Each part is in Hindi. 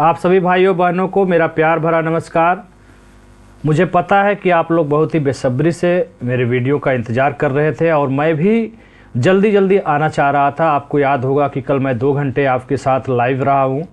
आप सभी भाइयों बहनों को मेरा प्यार भरा नमस्कार। मुझे पता है कि आप लोग बहुत ही बेसब्री से मेरे वीडियो का इंतज़ार कर रहे थे और मैं भी जल्दी जल्दी आना चाह रहा था। आपको याद होगा कि कल मैं 2 घंटे आपके साथ लाइव रहा हूँ।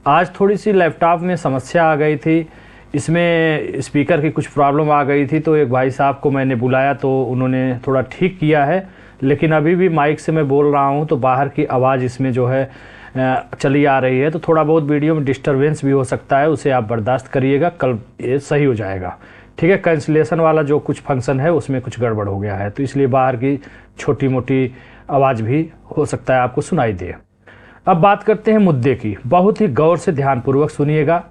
आज थोड़ी सी लैपटॉप में समस्या आ गई थी, इसमें स्पीकर की कुछ प्रॉब्लम आ गई थी, तो एक भाई साहब को मैंने बुलाया तो उन्होंने थोड़ा ठीक किया है। लेकिन अभी भी माइक से मैं बोल रहा हूँ तो बाहर की आवाज़ इसमें जो है चली आ रही है, तो थोड़ा बहुत वीडियो में डिस्टरबेंस भी हो सकता है, उसे आप बर्दाश्त करिएगा। कल ये सही हो जाएगा, ठीक है। कैंसिलेशन वाला जो कुछ फंक्शन है उसमें कुछ गड़बड़ हो गया है, तो इसलिए बाहर की छोटी मोटी आवाज़ भी हो सकता है आपको सुनाई दे। अब बात करते हैं मुद्दे की। बहुत ही गौर से ध्यानपूर्वक सुनिएगा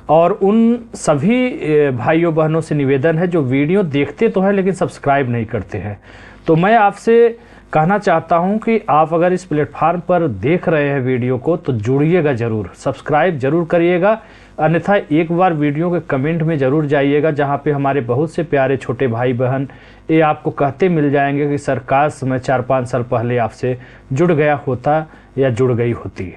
और उन सभी भाइयों बहनों से निवेदन है जो वीडियो देखते तो हैं लेकिन सब्सक्राइब नहीं करते हैं। तो मैं आपसे कहना चाहता हूं कि आप अगर इस प्लेटफार्म पर देख रहे हैं वीडियो को तो जुड़िएगा ज़रूर, सब्सक्राइब ज़रूर करिएगा। अन्यथा एक बार वीडियो के कमेंट में ज़रूर जाइएगा, जहां पे हमारे बहुत से प्यारे छोटे भाई बहन ये आपको कहते मिल जाएंगे कि सरकार मैं 4-5 साल पहले आपसे जुड़ गया होता या जुड़ गई होती।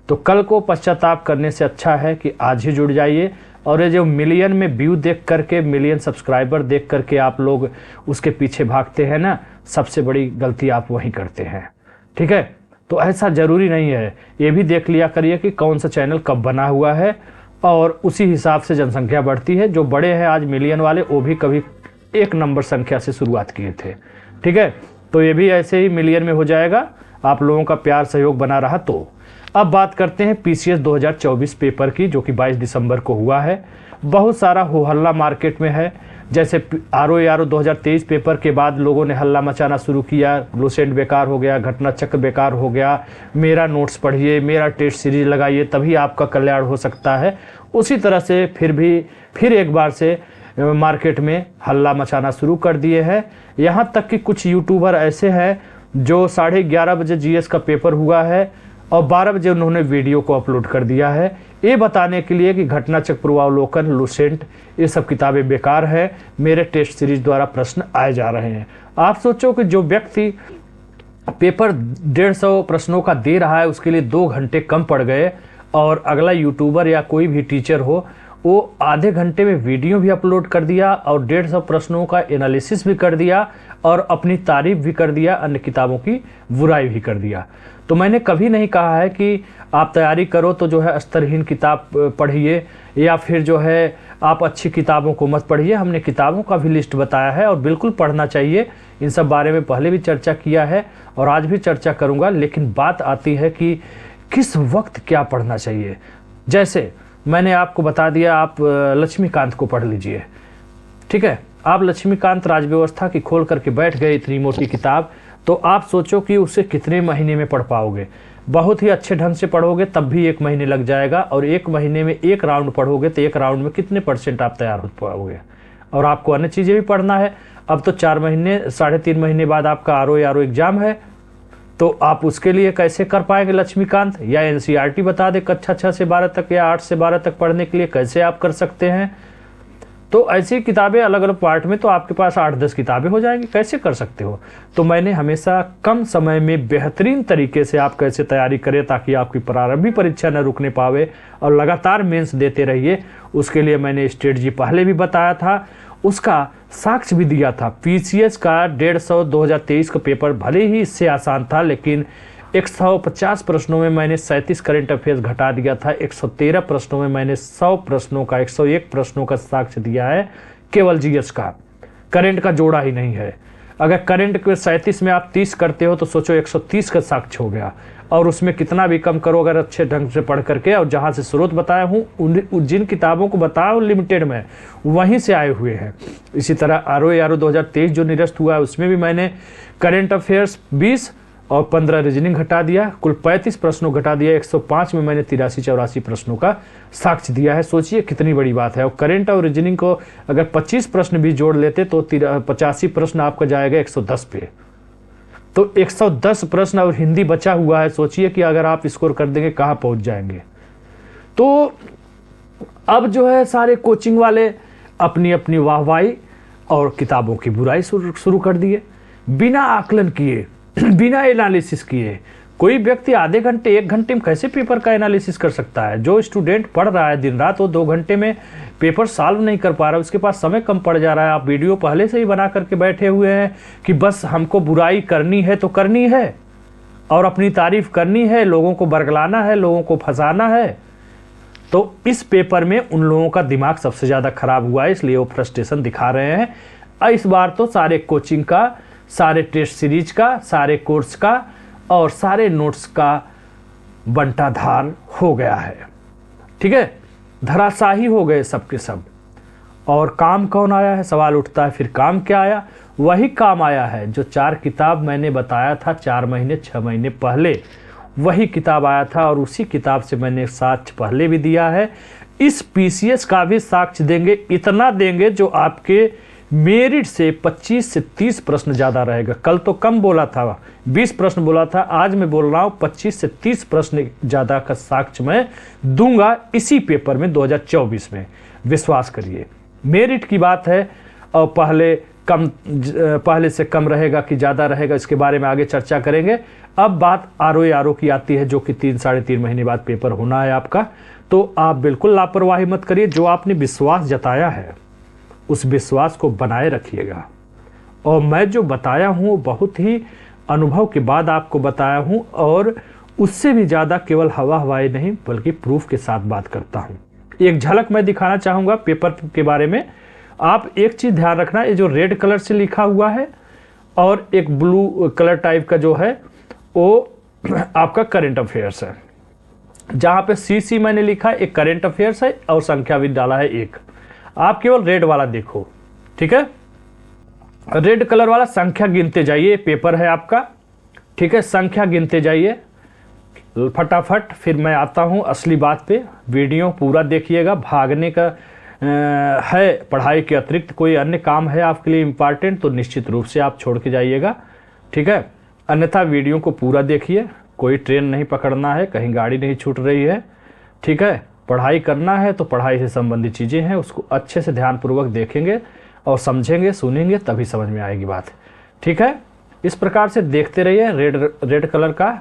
तो कल को पश्चाताप करने से अच्छा है कि आज ही जुड़ जाइए। और ये जो मिलियन में व्यू देख करके, मिलियन सब्सक्राइबर देख करके आप लोग उसके पीछे भागते हैं ना, सबसे बड़ी गलती आप वहीं करते हैं, ठीक है। तो ऐसा ज़रूरी नहीं है, ये भी देख लिया करिए कि कौन सा चैनल कब बना हुआ है और उसी हिसाब से जनसंख्या बढ़ती है। जो बड़े हैं आज मिलियन वाले, वो भी कभी 1 नंबर संख्या से शुरुआत किए थे, ठीक है। तो ये भी ऐसे ही मिलियन में हो जाएगा, आप लोगों का प्यार सहयोग बना रहा तो। अब बात करते हैं पीसीएस 2024 पेपर की, जो कि 22 दिसंबर को हुआ है। बहुत सारा हो हल्ला मार्केट में है। जैसे आरओ 2023 पेपर के बाद लोगों ने हल्ला मचाना शुरू किया, लूसेंट बेकार हो गया, घटना चक्र बेकार हो गया, मेरा नोट्स पढ़िए, मेरा टेस्ट सीरीज लगाइए तभी आपका कल्याण हो सकता है। उसी तरह से फिर एक बार से मार्केट में हल्ला मचाना शुरू कर दिए हैं। यहाँ तक कि कुछ यूट्यूबर ऐसे हैं जो 11:30 बजे जीएस का पेपर हुआ है और 12 बजे उन्होंने वीडियो को अपलोड कर दिया है, ये बताने के लिए कि घटना चक्र, पूर्वावलोकन, लूसेंट ये सब किताबें बेकार है, मेरे टेस्ट सीरीज द्वारा प्रश्न आए जा रहे हैं। आप सोचो कि जो व्यक्ति पेपर 150 प्रश्नों का दे रहा है उसके लिए 2 घंटे कम पड़ गए, और अगला यूट्यूबर या कोई भी टीचर हो वो आधे घंटे में वीडियो भी अपलोड कर दिया और 150 प्रश्नों का एनालिसिस भी कर दिया और अपनी तारीफ भी कर दिया, अन्य किताबों की बुराई भी कर दिया। तो मैंने कभी नहीं कहा है कि आप तैयारी करो तो जो है स्तरहीन किताब पढ़िए या फिर जो है आप अच्छी किताबों को मत पढ़िए। हमने किताबों का भी लिस्ट बताया है और बिल्कुल पढ़ना चाहिए। इन सब बारे में पहले भी चर्चा किया है और आज भी चर्चा करूँगा। लेकिन बात आती है कि किस वक्त क्या पढ़ना चाहिए। जैसे मैंने आपको बता दिया, आप लक्ष्मीकांत को पढ़ लीजिए, ठीक है। आप लक्ष्मीकांत राजव्यवस्था की खोल करके बैठ गए इतनी मोटी किताब, तो आप सोचो कि उसे कितने महीने में पढ़ पाओगे। बहुत ही अच्छे ढंग से पढ़ोगे तब भी 1 महीने लग जाएगा, और 1 महीने में 1 राउंड पढ़ोगे तो 1 राउंड में कितने % आप तैयार हो पाओगे। और आपको अन्य चीज़ें भी पढ़ना है। अब तो 4 महीने 3.5 महीने बाद आपका आरओ एग्जाम है, तो आप उसके लिए कैसे कर पाएंगे लक्ष्मीकांत? या एनसीईआरटी बता दे कक्षा 6 से 12 तक या 8 से 12 तक पढ़ने के लिए कैसे आप कर सकते हैं। तो ऐसी किताबें अलग अलग पार्ट में तो आपके पास 8-10 किताबें हो जाएंगी, कैसे कर सकते हो। तो मैंने हमेशा कम समय में बेहतरीन तरीके से आप कैसे तैयारी करें ताकि आपकी प्रारंभिक परीक्षा न रुकने पावे और लगातार मेंस देते रहिए, उसके लिए मैंने स्ट्रेटजी पहले भी बताया था, उसका साक्ष्य भी दिया था। पीसीएस का 150 2023 का पेपर भले ही इससे आसान था, लेकिन 150 प्रश्नों में मैंने 37 करंट अफेयर्स घटा दिया था। 113 प्रश्नों में मैंने 100 प्रश्नों का 101 प्रश्नों का साक्ष्य दिया है, केवल जीएस का। करंट का जोड़ा ही नहीं है। अगर करंट के 37 में आप 30 करते हो तो सोचो 130 का साक्ष्य हो गया, और उसमें कितना भी कम करो अगर अच्छे ढंग से पढ़ करके। और जहाँ से स्रोत बताया हूँ, जिन किताबों को बताया हूँ लिमिटेड में, वहीं से आए हुए हैं। इसी तरह आरओ 2023 जो निरस्त हुआ है उसमें भी मैंने करंट अफेयर्स 20 और 15 रीजनिंग घटा दिया, कुल 35 प्रश्नों घटा दिया। 105 में मैंने 83-84 प्रश्नों का साक्ष्य दिया है। सोचिए कितनी बड़ी बात है। और करंट और रीजनिंग को अगर 25 प्रश्न भी जोड़ लेते तो 85 प्रश्न आपका जाएगा 110 पे। तो 110 प्रश्न और हिंदी बचा हुआ है। सोचिए कि अगर आप स्कोर कर देंगे कहाँ पहुँच जाएंगे। तो अब जो है सारे कोचिंग वाले अपनी अपनी वाहवाही और किताबों की बुराई शुरू कर दिए, बिना आकलन किए, बिना एनालिसिस किए। कोई व्यक्ति आधे घंटे 1 घंटे में कैसे पेपर का एनालिसिस कर सकता है? जो स्टूडेंट पढ़ रहा है दिन रात, वो 2 घंटे में पेपर सॉल्व नहीं कर पा रहा, उसके पास समय कम पड़ जा रहा है। आप वीडियो पहले से ही बना करके बैठे हुए हैं कि बस हमको बुराई करनी है तो करनी है और अपनी तारीफ करनी है, लोगों को बरगलाना है, लोगों को फंसाना है। तो इस पेपर में उन लोगों का दिमाग सबसे ज़्यादा खराब हुआ है, इसलिए वो फ्रस्ट्रेशन दिखा रहे हैं। इस बार तो सारे कोचिंग का, सारे टेस्ट सीरीज का, सारे कोर्स का और सारे नोट्स का बंटाधार हो गया है। ठीक है, धराशाही हो गए सब के सब। और काम कौन आया है? सवाल उठता है, फिर काम क्या आया? वही काम आया है जो 4 किताब मैंने बताया था 4 महीने 6 महीने पहले, वही किताब आया था। और उसी किताब से मैंने साक्ष्य पहले भी दिया है। इस पीसीएस का भी साक्ष्य देंगे, इतना देंगे जो आपके मेरिट से 25 से 30 प्रश्न ज़्यादा रहेगा। कल तो कम बोला था, 20 प्रश्न बोला था, आज मैं बोल रहा हूँ 25 से 30 प्रश्न ज़्यादा का साक्ष्य मैं दूंगा इसी पेपर में 2024 में। विश्वास करिए, मेरिट की बात है और पहले से कम रहेगा कि ज़्यादा रहेगा, इसके बारे में आगे चर्चा करेंगे। अब बात आरओ की आती है, जो कि 3 साढ़े 3 महीने बाद पेपर होना है आपका। तो आप बिल्कुल लापरवाही मत करिए। जो आपने विश्वास जताया है उस विश्वास को बनाए रखिएगा। और मैं जो बताया हूँ बहुत ही अनुभव के बाद आपको बताया हूँ, और उससे भी ज़्यादा केवल हवाई नहीं बल्कि प्रूफ के साथ बात करता हूँ। एक झलक मैं दिखाना चाहूँगा पेपर के बारे में। आप एक चीज़ ध्यान रखना, ये जो रेड कलर से लिखा हुआ है और एक ब्लू कलर टाइप का जो है वो आपका करंट अफेयर्स है। जहाँ पे CC मैंने लिखा एक करंट अफेयर्स है और संख्या भी डाला है 1। आप केवल रेड वाला देखो, ठीक है? रेड कलर वाला संख्या गिनते जाइए, पेपर है आपका, ठीक है? संख्या गिनते जाइए फटाफट। फिर मैं आता हूँ असली बात पे। वीडियो पूरा देखिएगा। भागने का है पढ़ाई के अतिरिक्त कोई अन्य काम है आपके लिए इम्पॉर्टेंट, तो निश्चित रूप से आप छोड़ के जाइएगा, ठीक है? अन्यथा वीडियो को पूरा देखिए। कोई ट्रेन नहीं पकड़ना है, कहीं गाड़ी नहीं छूट रही है, ठीक है? पढ़ाई करना है तो पढ़ाई से संबंधित चीज़ें हैं, उसको अच्छे से ध्यानपूर्वक देखेंगे और समझेंगे, सुनेंगे, तभी समझ में आएगी बात, ठीक है? इस प्रकार से देखते रहिए। रेड कलर का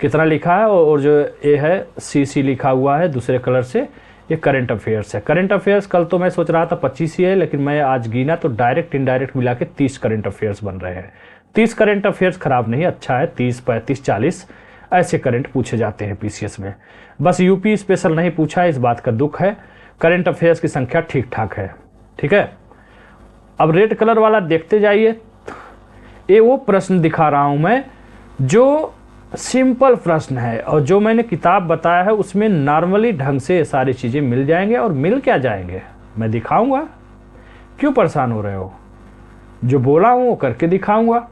कितना लिखा है और जो ये है CC लिखा हुआ है दूसरे कलर से, ये करंट अफेयर्स है। करंट अफेयर्स कल तो मैं सोच रहा था 25 ही है, लेकिन मैं आज गिना तो डायरेक्ट इनडायरेक्ट मिला के 30 करंट अफेयर्स बन रहे हैं। 30 करंट अफेयर्स खराब नहीं, अच्छा है। 30, 35, 40 ऐसे करंट पूछे जाते हैं पीसीएस में। बस यूपी स्पेशल नहीं पूछा है, इस बात का दुख है। करंट अफेयर्स की संख्या ठीक ठाक है, ठीक है? अब रेड कलर वाला देखते जाइए। ये वो प्रश्न दिखा रहा हूं मैं जो सिंपल प्रश्न है, और जो मैंने किताब बताया है उसमें नॉर्मली ढंग से सारी चीज़ें मिल जाएंगे। और मिल क्या जाएंगे मैं दिखाऊंगा, क्यों परेशान हो रहे हो? जो बोला हूँ वो करके दिखाऊंगा।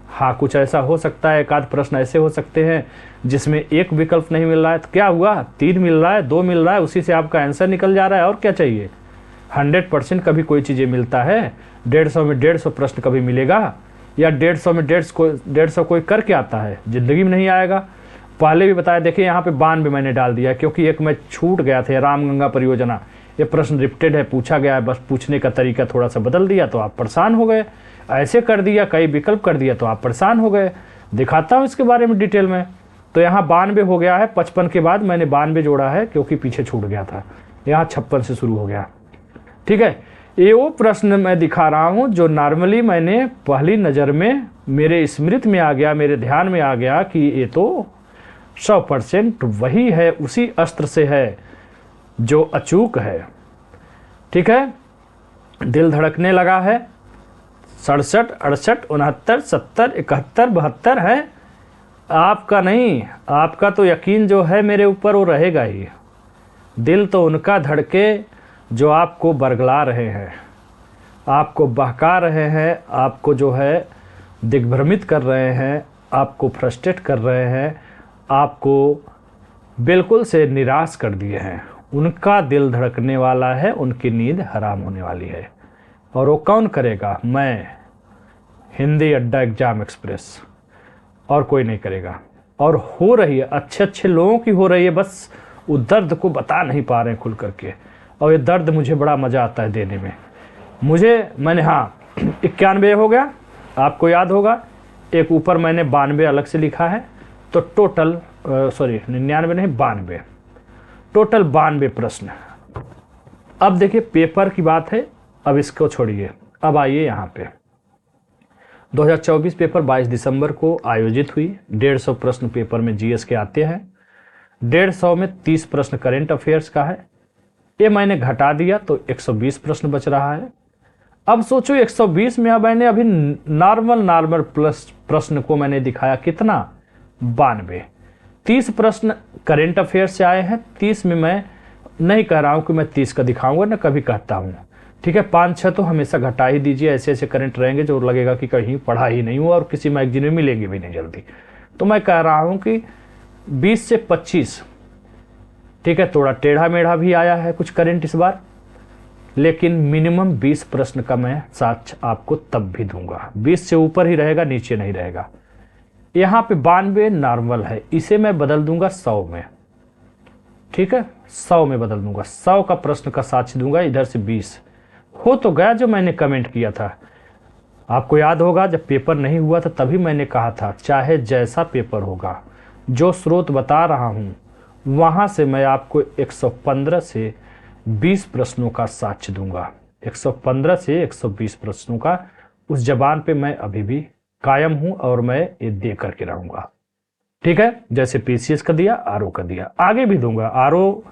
हाँ, कुछ ऐसा हो सकता है, एक आध प्रश्न ऐसे हो सकते हैं जिसमें एक विकल्प नहीं मिल रहा है, तो क्या हुआ? 3 मिल रहा है, 2 मिल रहा है, उसी से आपका आंसर निकल जा रहा है। और क्या चाहिए? 100% कभी कोई चीज़ें मिलता है? 150 में 150 प्रश्न कभी मिलेगा? या 150 में 150 कोई करके आता है? जिंदगी में नहीं आएगा। पहले भी बताया, देखिए यहाँ पे 92 मैंने डाल दिया क्योंकि एक में छूट गया था, रामगंगा परियोजना। ये प्रश्न रिपीटेड है, पूछा गया है, बस पूछने का तरीका थोड़ा सा बदल दिया तो आप परेशान हो गए। ऐसे कर दिया, कई विकल्प कर दिया तो आप परेशान हो गए। दिखाता हूँ इसके बारे में डिटेल में। तो यहाँ 92 हो गया है, 55 के बाद मैंने 92 जोड़ा है क्योंकि पीछे छूट गया था। यहाँ 56 से शुरू हो गया, ठीक है? ये वो प्रश्न मैं दिखा रहा हूँ जो नॉर्मली मैंने पहली नज़र में मेरे स्मृति में आ गया, मेरे ध्यान में आ गया कि ये तो 100% वही है, उसी अस्त्र से है जो अचूक है, ठीक है? दिल धड़कने लगा है। 67, 68, 69, 70, 71, 72 है। आपका नहीं, आपका तो यकीन जो है मेरे ऊपर वो रहेगा ही। दिल तो उनका धड़के जो आपको बरगला रहे हैं, आपको बहका रहे हैं, आपको जो है दिग्भ्रमित कर रहे हैं, आपको फ्रस्ट्रेट कर रहे हैं, आपको बिल्कुल से निराश कर दिए हैं। उनका दिल धड़कने वाला है, उनकी नींद हराम होने वाली है। और वो कौन करेगा? मैं, हिंदी अड्डा एग्जाम एक्सप्रेस, और कोई नहीं करेगा। और हो रही है, अच्छे अच्छे लोगों की हो रही है, बस वो दर्द को बता नहीं पा रहे हैं खुल करके। और ये दर्द मुझे बड़ा मज़ा आता है देने में। मैंने 91 हो गया, आपको याद होगा। एक ऊपर मैंने 92 अलग से लिखा है, तो टोटल 99 नहीं 92, टोटल 92 प्रश्न। अब देखिए पेपर की बात है, अब इसको छोड़िए, अब आइए यहाँ पे 2024 पेपर 22 दिसंबर को आयोजित हुई। 150 प्रश्न पेपर में जीएस के आते हैं। 150 में 30 प्रश्न करेंट अफेयर्स का है, ये मैंने घटा दिया तो 120 प्रश्न बच रहा है। अब सोचो 120 में अब मैंने अभी नॉर्मल प्लस प्रश्न को मैंने दिखाया कितना 92। 30 प्रश्न करेंट अफेयर्स से आए हैं। 30 में मैं नहीं कह रहा हूं कि मैं 30 का दिखाऊंगा, ना कभी कहता हूं, ठीक है। 5-6 तो हमेशा घटा ही दीजिए, ऐसे ऐसे करंट रहेंगे जो लगेगा कि कहीं पढ़ा ही नहीं हुआ और किसी मैगजीन में मिलेंगे भी नहीं जल्दी। तो मैं कह रहा हूं कि 20 से 25, ठीक है। थोड़ा टेढ़ा मेढ़ा भी आया है कुछ करंट इस बार, लेकिन मिनिमम 20 प्रश्न का मैं साथ आपको तब भी दूंगा। 20 से ऊपर ही रहेगा, नीचे नहीं रहेगा। यहाँ पे 92 नॉर्मल है, इसे मैं बदल दूंगा 100 में, ठीक है। 100 में बदल दूंगा, 100 का प्रश्न का साक्ष्य दूंगा। इधर से 20 हो तो गया जो मैंने कमेंट किया था। आपको याद होगा जब पेपर नहीं हुआ था तभी मैंने कहा था चाहे जैसा पेपर होगा, जो स्रोत बता रहा हूं वहां से मैं आपको 115 से 20 प्रश्नों का साक्ष्य दूंगा। 115 से 120 प्रश्नों का उस जबान पे मैं अभी भी कायम हूं और मैं ये दे करके रहूंगा, ठीक है। जैसे पीसीएस का दिया, आरओ का दिया, आगे भी दूंगा। आरओ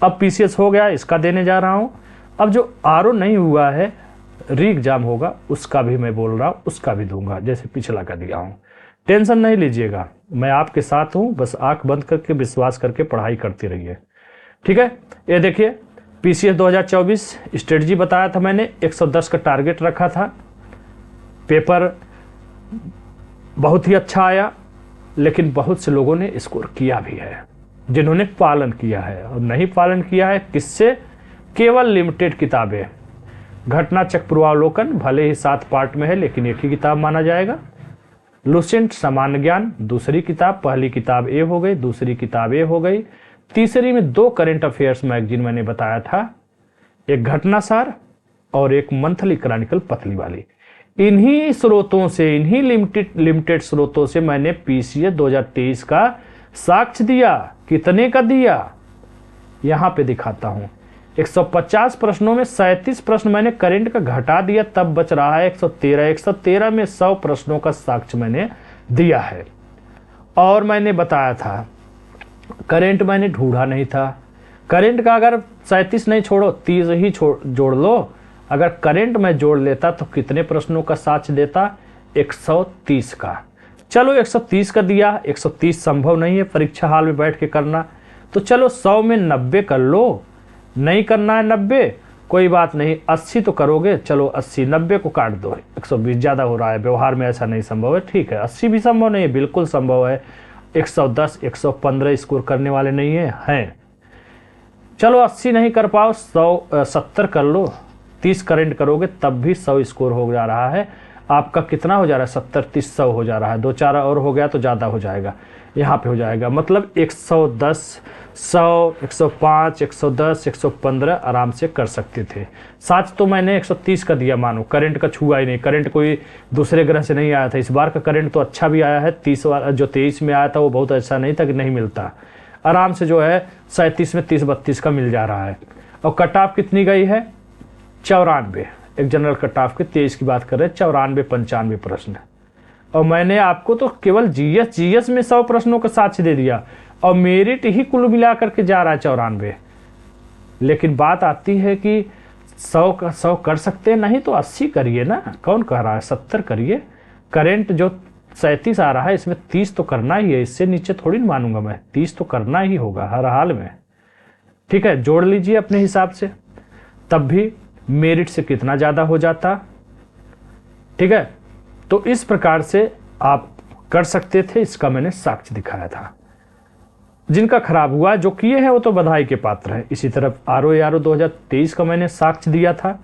अब पीसीएस हो गया, इसका देने जा रहा हूं। अब जो आरओ नहीं हुआ है, री एग्जाम होगा, उसका भी मैं बोल रहा हूं, उसका भी दूंगा जैसे पिछला का दिया हूं। टेंशन नहीं लीजिएगा, मैं आपके साथ हूं, बस आंख बंद करके विश्वास करके पढ़ाई करते रहिए, ठीक है। ये देखिए पीसीएस 2024 स्ट्रेटजी बताया था मैंने, 110 का टारगेट रखा था। पेपर बहुत ही अच्छा आया, लेकिन बहुत से लोगों ने स्कोर किया भी है, जिन्होंने पालन किया है। और नहीं पालन किया है किससे? केवल लिमिटेड किताबें। घटना चक्र पूर्वावलोकन भले ही 7 पार्ट में है, लेकिन एक ही किताब माना जाएगा। लुसेंट सामान्य ज्ञान दूसरी किताब, पहली किताब ए हो गई, दूसरी किताब ए हो गई। तीसरी में 2 करेंट अफेयर्स मैगजीन मैंने बताया था, एक घटनासार और एक मंथली क्रॉनिकल पतली वाली। इन्हीं स्रोतों से, इन्हीं लिमिटेड स्रोतों से मैंने पीसीएस 2023 का साक्ष्य दिया। कितने का दिया यहां पे दिखाता हूं। 150 प्रश्नों में 37 प्रश्न मैंने करंट का घटा दिया, तब बच रहा है 113। 113 में 100 प्रश्नों का साक्ष्य मैंने दिया है। और मैंने बताया था करंट मैंने ढूंढा नहीं था। करंट का अगर 37 नहीं छोड़ो, 30 ही जोड़ लो। अगर करंट में जोड़ लेता तो कितने प्रश्नों का साक्ष्य देता? 130 का। चलो 130 का दिया, 130 संभव नहीं है परीक्षा हाल में बैठ के करना, तो चलो 100 में 90 कर लो। नहीं करना है 90, कोई बात नहीं, 80 तो करोगे, चलो 80, 90 को काट दो। 120 ज़्यादा हो रहा है, व्यवहार में ऐसा नहीं संभव है, ठीक है। 80 भी संभव नहीं है, बिल्कुल संभव है। 110, 115 स्कोर करने वाले नहीं हैं। चलो 80 नहीं कर पाओ, 170 कर लो। 30 करंट करोगे तब भी 100 स्कोर हो जा रहा है। आपका कितना हो जा रहा है? 70, 30, 100 हो जा रहा है। 2-4 और हो गया तो ज़्यादा हो जाएगा, यहाँ पे हो जाएगा। मतलब 110, 100, 105, 110, 115 आराम से कर सकते थे। साथ तो मैंने 130 का दिया, मानो करंट का छुआ ही नहीं। करंट कोई दूसरे ग्रह से नहीं आया था। इस बार का करंट तो अच्छा भी आया है। 30 वाला जो 23 में आया था वो बहुत ऐसा नहीं था कि नहीं मिलता। आराम से जो है 37 में 30-32 का मिल जा रहा है। और कट ऑफ कितनी गई है? 94। एक जनरल कट ऑफ के 23 की बात कर रहे हैं, 94-95 प्रश्न। और मैंने आपको तो केवल जीएस में 100 प्रश्नों का साक्ष्य दे दिया, और मेरिट ही कुल मिला करके जा रहा है 94। लेकिन बात आती है कि 100 का 100 कर सकते हैं, नहीं तो 80 करिए ना। कौन कह रहा है 70 करिए? करंट जो 37 आ रहा है इसमें 30 तो करना ही है, इससे नीचे थोड़ी ना मानूंगा मैं। 30 तो करना ही होगा हर हाल में, ठीक है। जोड़ लीजिए अपने हिसाब से, तब भी मेरिट से कितना ज़्यादा हो जाता, ठीक है। तो इस प्रकार से आप कर सकते थे, इसका मैंने साक्ष्य दिखाया था। जिनका खराब हुआ, जो किए हैं वो तो बधाई के पात्र हैं। इसी तरफ आरओ 2023 का मैंने साक्ष्य दिया था।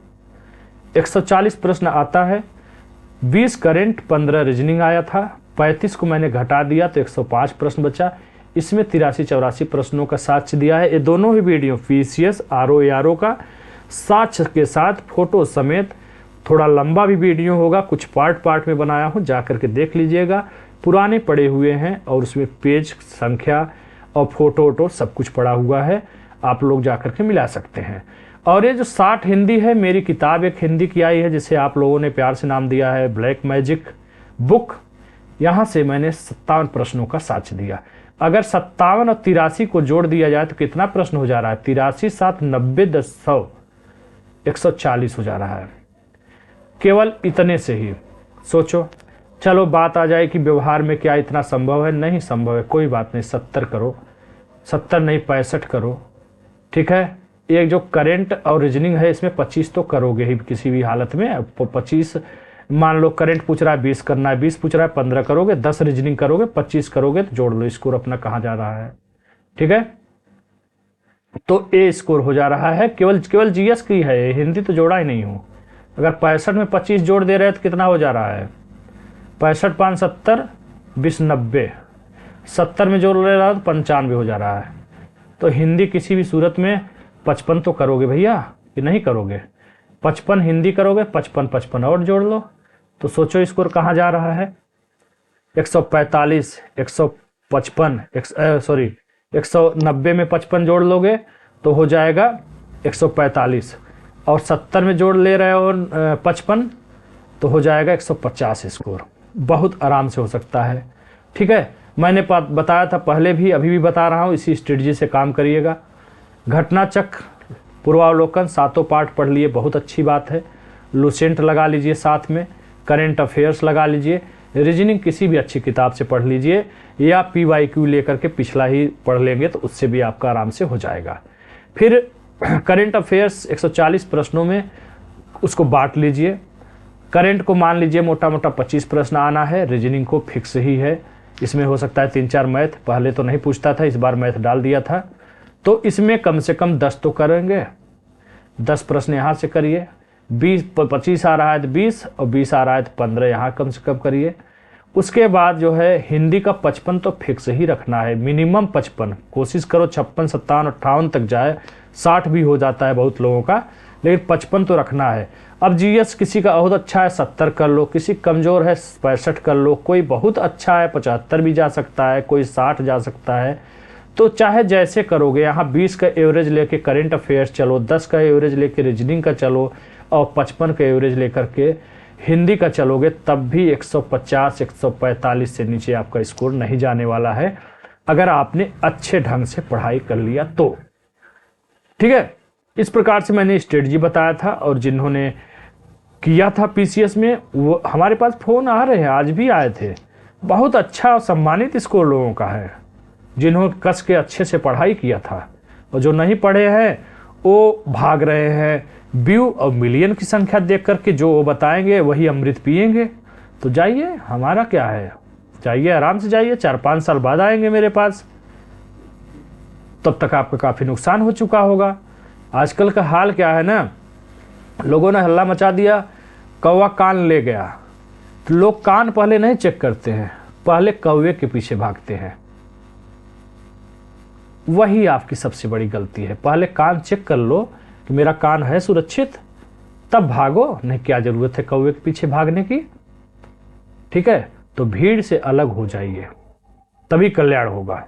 140 प्रश्न आता है, 20 करंट, 15 रीजनिंग आया था। 35 को मैंने घटा दिया तो 105 प्रश्न बचा। इसमें 83-84 प्रश्नों का साक्ष्य दिया है। ये दोनों ही वीडियो पीसीएस आरओ का साक्ष्य के साथ फोटो समेत, थोड़ा लंबा भी वीडियो होगा, कुछ पार्ट में बनाया हूं, जा करके देख लीजिएगा। पुराने पड़े हुए हैं और उसमें पेज संख्या और फोटो वोटो सब कुछ पड़ा हुआ है, आप लोग जाकर के मिला सकते हैं। और ये जो 60 हिंदी है, मेरी किताब एक हिंदी की आई है जिसे आप लोगों ने प्यार से नाम दिया है ब्लैक मैजिक बुक। यहाँ से मैंने 57 प्रश्नों का साक्ष दिया। अगर 57 और 83 को जोड़ दिया जाए तो कितना प्रश्न हो जा रहा है? 83 7 90 10 100 140 हो जा रहा है, केवल इतने से ही। सोचो, चलो बात आ जाए कि व्यवहार में क्या इतना संभव है? नहीं संभव है, कोई बात नहीं, 70 करो, 70 नहीं 65 करो, ठीक है। एक जो करेंट और रीजनिंग है इसमें 25 तो करोगे ही किसी भी हालत में। 25 मान लो करेंट पूछ रहा है 20 करना है, 20 पूछ रहा है 15 करोगे, 10 रीजनिंग करोगे, 25 करोगे तो जोड़ लो, स्कोर अपना कहाँ जा रहा है, ठीक है। तो ए स्कोर हो जा रहा है, केवल जीएस की है, हिंदी तो जोड़ा ही नहीं हूँ। अगर 65 में 25 जोड़ दे रहे हैं तो कितना हो जा रहा है? 65 5 70 20 90, 70 में जोड़ ले रहा है तो 95 हो जा रहा है। तो हिंदी किसी भी सूरत में 55 तो करोगे भैया कि नहीं करोगे? 55 हिंदी करोगे, 55 और जोड़ लो, तो सोचो स्कोर कहाँ जा रहा है? 145 155 190 में 55 जोड़ लोगे तो हो जाएगा 145, और 70 में जोड़ ले रहे हो 55 तो हो जाएगा 150 स्कोर। बहुत आराम से हो सकता है, ठीक है। मैंने बताया था पहले भी, अभी भी बता रहा हूँ, इसी स्ट्रेटजी से काम करिएगा। घटना चक्र, पूर्वावलोकन, सातों पार्ट पढ़ लिए, बहुत अच्छी बात है। लुसेंट लगा लीजिए साथ में, करेंट अफेयर्स लगा लीजिए, रीजनिंग किसी भी अच्छी किताब से पढ़ लीजिए, या PYQ लेकर के पिछला ही पढ़ लेंगे तो उससे भी आपका आराम से हो जाएगा। फिर करेंट अफेयर्स 140 प्रश्नों में उसको बांट लीजिए। करेंट को मान लीजिए मोटा मोटा 25 प्रश्न आना है, रीजनिंग को फिक्स ही है, इसमें हो सकता है 3-4 मैथ, पहले तो नहीं पूछता था, इस बार मैथ डाल दिया था। तो इसमें कम से कम 10 तो करेंगे, 10 प्रश्न यहाँ से करिए। 25 आ रहा है तो 20, और 20 आ रहा है तो 15 यहाँ कम से कम करिए। उसके बाद जो है हिंदी का 55 तो फिक्स ही रखना है, मिनिमम 55, कोशिश करो 56 57 58 तक जाए, 60 भी हो जाता है बहुत लोगों का, लेकिन 55 तो रखना है। अब जीएस किसी का बहुत अच्छा है 70 कर लो, किसी कमज़ोर है 65 कर लो, कोई बहुत अच्छा है 75 भी जा सकता है, कोई 60 जा सकता है। तो चाहे जैसे करोगे, यहाँ 20 का एवरेज लेके करेंट अफेयर्स चलो, 10 का एवरेज लेके रीजनिंग का चलो, और 55 का एवरेज लेकर के हिंदी का चलोगे, तब भी 150 145 से नीचे आपका स्कोर नहीं जाने वाला है, अगर आपने अच्छे ढंग से पढ़ाई कर लिया तो, ठीक है। इस प्रकार से मैंने स्ट्रेटजी बताया था, और जिन्होंने किया था PCS में, वो हमारे पास फ़ोन आ रहे हैं, आज भी आए थे, बहुत अच्छा और सम्मानित स्कोर लोगों का है, जिन्होंने कस के अच्छे से पढ़ाई किया था। और जो नहीं पढ़े हैं वो भाग रहे हैं व्यू और मिलियन की संख्या देख करके, जो वो बताएंगे वही अमृत पिएंगे। तो जाइए, हमारा क्या है, जाइए आराम से जाइए, 4-5 साल बाद आएंगे मेरे पास, तब तक आपका काफ़ी नुकसान हो चुका होगा। आजकल का हाल क्या है ना, लोगों ने हल्ला मचा दिया, कौवा कान ले गया, तो लोग कान पहले नहीं चेक करते हैं, पहले कौवे के पीछे भागते हैं। वही आपकी सबसे बड़ी गलती है। पहले कान चेक कर लो कि मेरा कान है सुरक्षित, तब भागो, नहीं क्या जरूरत है कौवे के पीछे भागने की, ठीक है। तो भीड़ से अलग हो जाइए, तभी कल्याण होगा।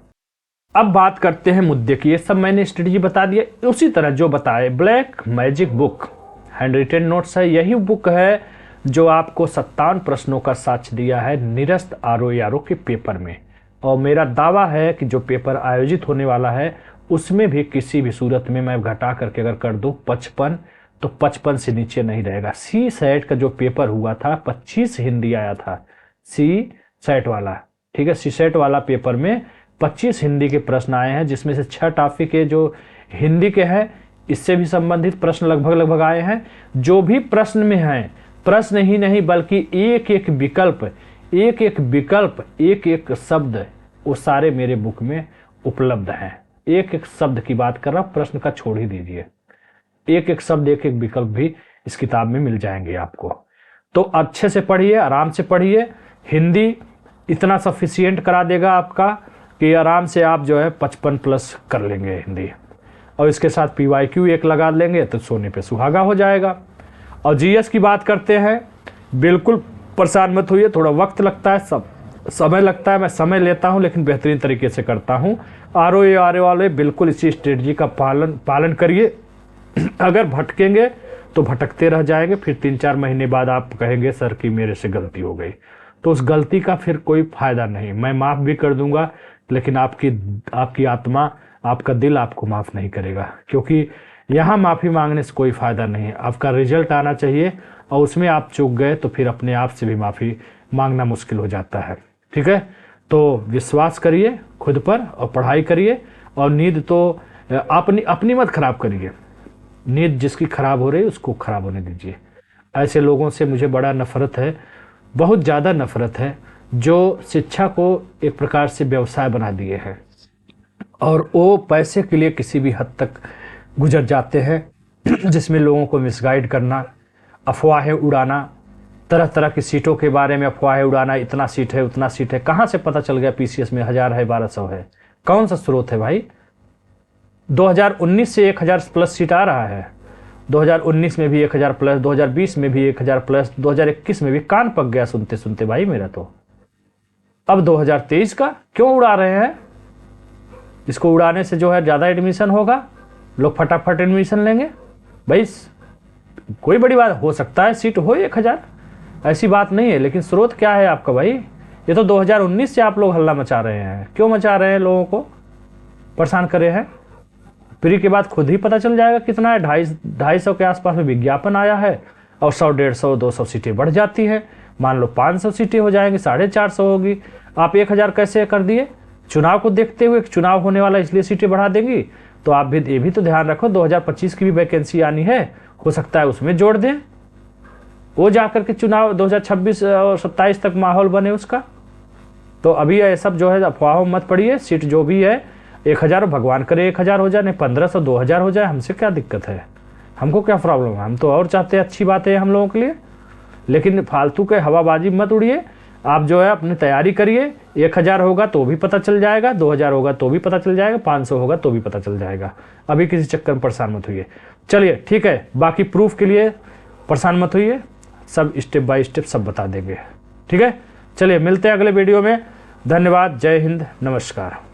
अब बात करते हैं मुद्दे की। ये सब मैंने स्ट्रेटजी बता दिया, उसी तरह जो बताए black magic book hand retain notes है, यही बुक है जो आपको 57 प्रश्नों का साक्ष्य दिया है निरस्त RO के पेपर में। और मेरा दावा है कि जो पेपर आयोजित होने वाला है उसमें भी किसी भी सूरत में मैं घटा करके अगर कर दूं 55, तो 55 से नीचे नहीं रहेगा। CSAT का जो पेपर हुआ था 25 हिंदी आया था, CSAT वाला, ठीक है। CSAT वाला पेपर में 25 हिंदी के प्रश्न आए हैं, जिसमें से 6 टॉपिक के जो हिंदी के हैं, इससे भी संबंधित प्रश्न लगभग आए हैं। जो भी प्रश्न में हैं, प्रश्न ही नहीं बल्कि एक एक विकल्प एक एक शब्द, वो सारे मेरे बुक में उपलब्ध हैं। एक एक शब्द की बात कर रहा हूँ, प्रश्न का छोड़ ही दीजिए, एक एक शब्द एक एक विकल्प भी इस किताब में मिल जाएंगे आपको। तो अच्छे से पढ़िए, आराम से पढ़िए। हिंदी इतना सफिशिएंट करा देगा आपका कि आराम से आप जो है 55+ कर लेंगे हिंदी, और इसके साथ PYQ एक लगा लेंगे तो सोने पे सुहागा हो जाएगा। और GS की बात करते हैं, बिल्कुल परेशान मत होइए, थोड़ा वक्त लगता है, समय लगता है, मैं समय लेता हूं, लेकिन बेहतरीन तरीके से करता हूं। ROA वाले बिल्कुल इसी स्ट्रेटजी का पालन करिए। अगर भटकेंगे तो भटकते रह जाएंगे, फिर 3-4 महीने बाद आप कहेंगे सर कि मेरे से गलती हो गई, तो उस गलती का फिर कोई फायदा नहीं। मैं माफ़ भी कर दूंगा, लेकिन आपकी आत्मा, आपका दिल आपको माफ़ नहीं करेगा, क्योंकि यहाँ माफ़ी मांगने से कोई फ़ायदा नहीं है। आपका रिजल्ट आना चाहिए, और उसमें आप चूक गए तो फिर अपने आप से भी माफ़ी मांगना मुश्किल हो जाता है। ठीक है, तो विश्वास करिए खुद पर और पढ़ाई करिए। और नींद तो अपनी मत खराब करिए, नींद जिसकी खराब हो रही है उसको खराब होने दीजिए। ऐसे लोगों से मुझे बड़ा नफरत है, बहुत ज़्यादा नफरत है, जो शिक्षा को एक प्रकार से व्यवसाय बना दिए हैं, और वो पैसे के लिए किसी भी हद तक गुजर जाते हैं, जिसमें लोगों को मिसगाइड करना, अफवाहें उड़ाना, तरह तरह की सीटों के बारे में अफवाहें उड़ाना, इतना सीट है उतना सीट है। कहाँ से पता चल गया PCS में 1000 है 1200 है? कौन सा स्रोत है भाई? 2019 से 1000 प्लस सीट आ रहा है, 2019 में भी 1000 प्लस, 2020 में भी 1000 प्लस, 2021 में भी। कान पक गया सुनते सुनते भाई मेरा तो। अब 2023 का क्यों उड़ा रहे हैं? इसको उड़ाने से जो है ज़्यादा एडमिशन होगा, लोग फटाफट एडमिशन लेंगे। भाई कोई बड़ी बात हो सकता है सीट हो 1000, ऐसी बात नहीं है, लेकिन स्रोत क्या है आपका भाई? ये तो 2019 से आप लोग हल्ला मचा रहे हैं। क्यों मचा रहे हैं? लोगों को परेशान करे हैं। प्री के बाद खुद ही पता चल जाएगा कितना है। 250 के आसपास में विज्ञापन आया है, और 100, 150, 200 सीटें बढ़ जाती है। मान लो 500 सीटें हो जाएंगी, 450 होगी। आप 1000 कैसे कर दिए? चुनाव को देखते हुए, चुनाव होने वाला इसलिए सीटें बढ़ा देंगी। तो आप भी ये भी तो ध्यान रखो, 2025 की भी वैकेंसी आनी है, हो सकता है उसमें जोड़ दें, वो जाकर के चुनाव 2026 और 27 तक माहौल बने उसका। तो अभी ये सब जो है अफवाहों मत पड़िए। सीट जो भी है 1000, भगवान करे 1000 हो जाए, नहीं 1500, 2000 हो जाए, हमसे क्या दिक्कत है? हमको क्या प्रॉब्लम है? हम तो और चाहते हैं, अच्छी बात है हम लोगों के लिए। लेकिन फालतू के हवाबाजी मत उड़िए। आप जो है अपनी तैयारी करिए। 1000 होगा तो भी पता चल जाएगा, 2000 होगा तो भी पता चल जाएगा, 500 होगा तो भी पता चल जाएगा। अभी किसी चक्कर में परेशान मत होइए। चलिए ठीक है, बाकी प्रूफ के लिए परेशान मत होइए, सब स्टेप बाय स्टेप सब बता देंगे। ठीक है, चलिए मिलते हैं अगले वीडियो में। धन्यवाद, जय हिंद, नमस्कार।